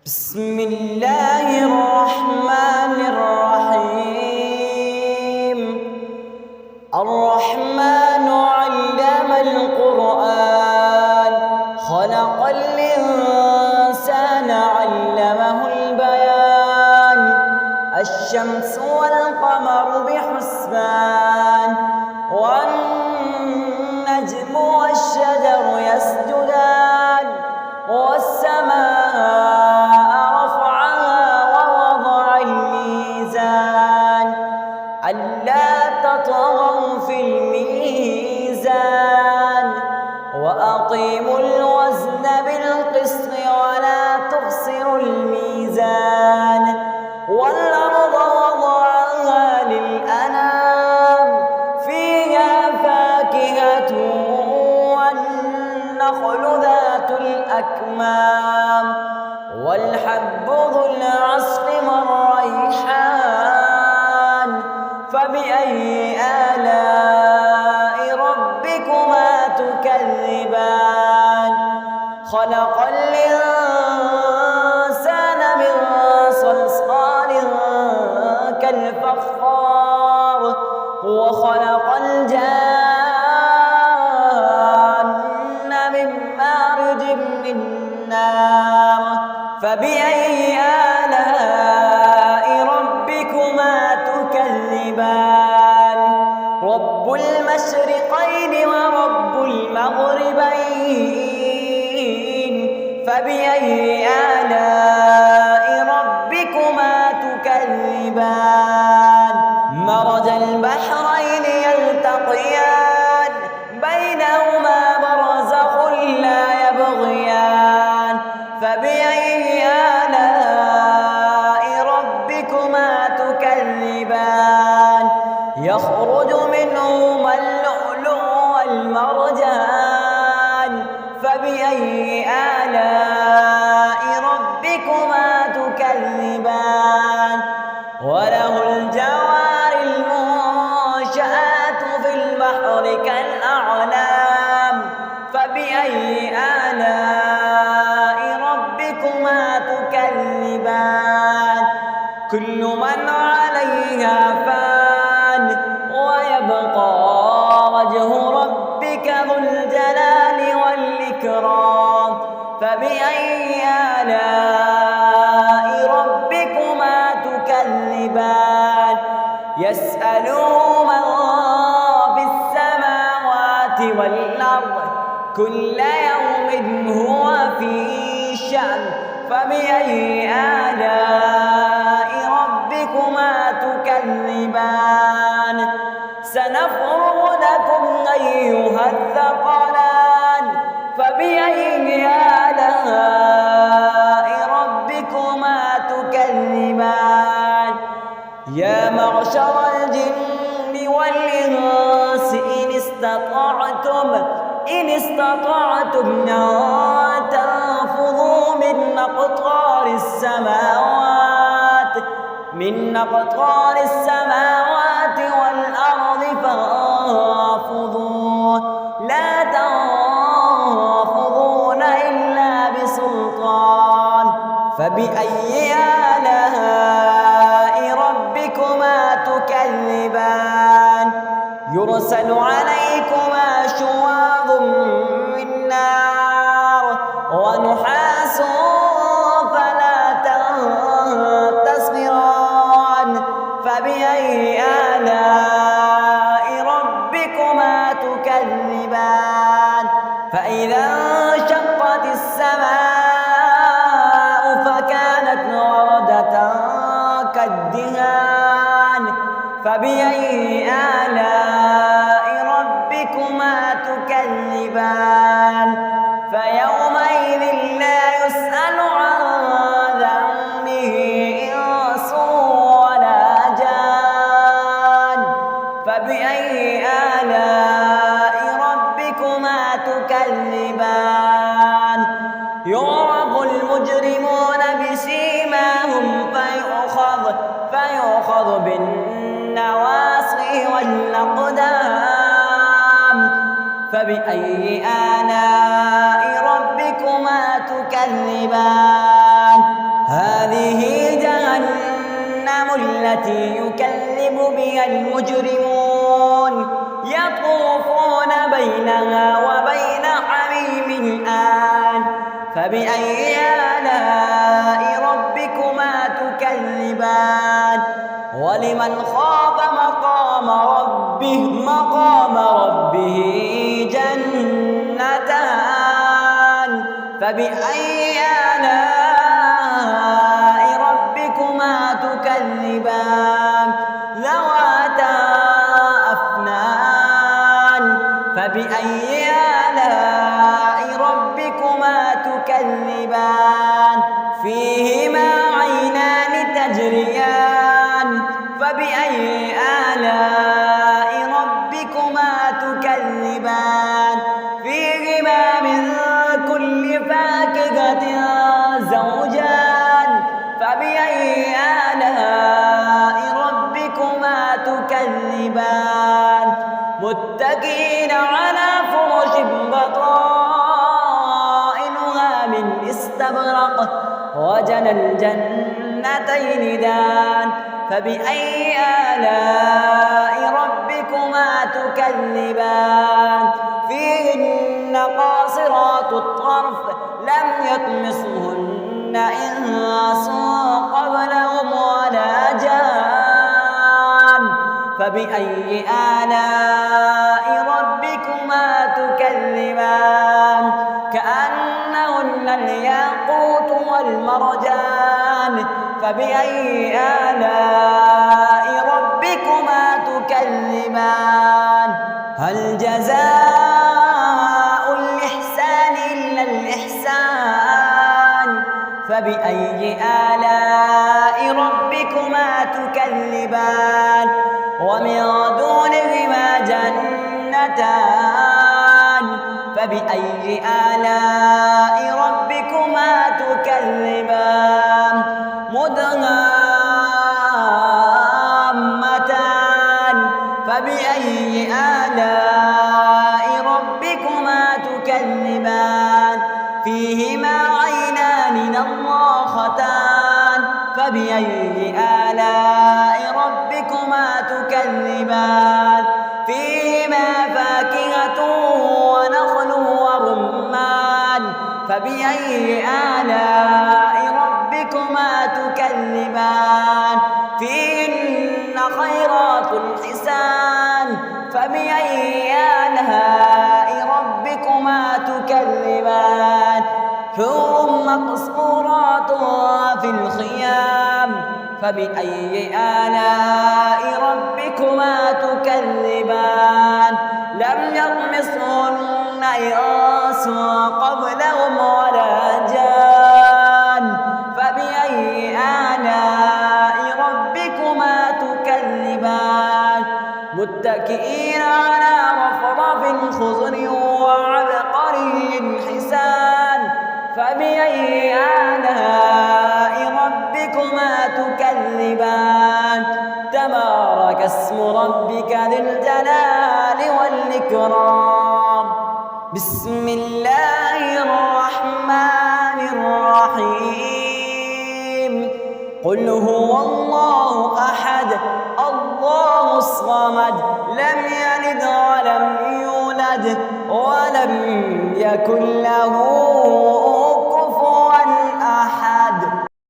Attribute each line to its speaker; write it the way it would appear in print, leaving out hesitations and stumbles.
Speaker 1: بسم الله الرحمن الرحيم. الرحمن علم القرآن، خلق الإنسان علمه البيان. الشمس والقمر بحسبان، والنجم والشجر يسجدان. والسماء رفعها ووضع الميزان، ألا تطغوا في الميزان. وأقيموا الوزن بالقسط ولا تخسروا الميزان. والأرض وضعها للأنام، فيها فاكهة والنخل ذات الأكمام، والحب ذو العصف والريحان. فبأي آلاء ربكما تكذبان؟ خلق الإنسان من صلصال كالفخار، وخلق الجان من مارج من نار. فبأي آلاء ربكما تكذبان؟ رب المشرقين ورب المغربين. فبأي آلاء ربكما تكذبان؟ مرج البحرين يلتقيان، بينهما برزخ لا يبغيان. فبأي آلاء ربكما تكذبان؟ يخرج منهما اللؤلؤ والمرجان. فبأي آلاء ربكما تكذبان؟ وله الجوار المنشآت في البحر كالأعلام. فبأي آلاء ربكما تكذبان؟ كل من عليها فان، ويبقى وجه ربك ذو الجلال والإكرام. فبأي آلاء ربكما تكذبان؟ يسأله من في السماوات والأرض، كل يوم هو في شأن. فبأي آلاء ربكما تكذبان؟ سنفرغ لكم أيها الثقلان. فبأي آلاء ربكما تكذبان؟ يا معشر الجن والإنس إن استطعتم أن تنفذوا من أقطار السماوات والأرض فانفذوا، لا تنفذون إلا بسلطان. فبأي آلاء ربكما تكذبان؟ يرسل عليكما شواظ من نار ونحاس فلا تنتصران. فبأي آلاء ربكما تكذبان؟ فإذا انشقت السماء فكانت وردة كالدهان. فبأي آلاء ربكما تكذبان؟ فيومئذ لا يسأل عن ذنبه إنس ولا جان. فبأي آلاء ربكما تكذبان؟ يعرف المجرمون بسيماهم فيؤخذ بالنواصي والأقدام. فبأي آلاء ربكما تكذبان؟ هذه جهنم التي يكذب بها المجرمون يطوفون بينها وبين حميم آن فبأي آلاء ربكما تكذبان ولمن خاف مقام ربه جنتان فبأي آلاء ربكما تكذبان ذواتا أفنان فبأي آلاء ربكما تكذبان فيهما عينان تجريان فبأي آلاء ربكما تكذبان فيهما من كل فاكهة زوجان فبأي آلاء ربكما تكذبان متكئين على فرش بطائنها من استبرق وجنى الجنتين دان فبأي آلاء ربكما تكذبان فيهن قاصرات الطرف لم يطمثهن إنس قبلهم ولا جان فبأي آلاء ربكما تكذبان كأنهن الياقوت والمرجان فبأي آلاء ربكما تكذبان هل جزاء الإحسان إلا الإحسان فبأي آلاء ربكما تكذبان ومن دونهما جنتان فبأي آلاء ربكما تكذبان مدهامتان فبأي آلاء ربكما تكذبان فيهما عينان نضاختان فبأي آلاء ربكما تكذبان فيهما فاكهة ونخل ورمان فبأي آلاء ربكما تكذبان فيهن خيرات حسان فبأي آلاء ربكما تكذبان حور مقصورات في الخيام فبأي آلاء ربكما تكذبان لم يطمثهن إنس قبلهم ولا جان فبأي آلاء ربكما تكذبان متكئين على رفرف خضر وعبقري حسان فبأي آلاء ربكما تكذبان تبارك اسم ربك ذي الجلال والإكرام بسم الله الرحمن الرحيم قل هو الله أحد الله الصمد لم يلد ولم يولد ولم يكن له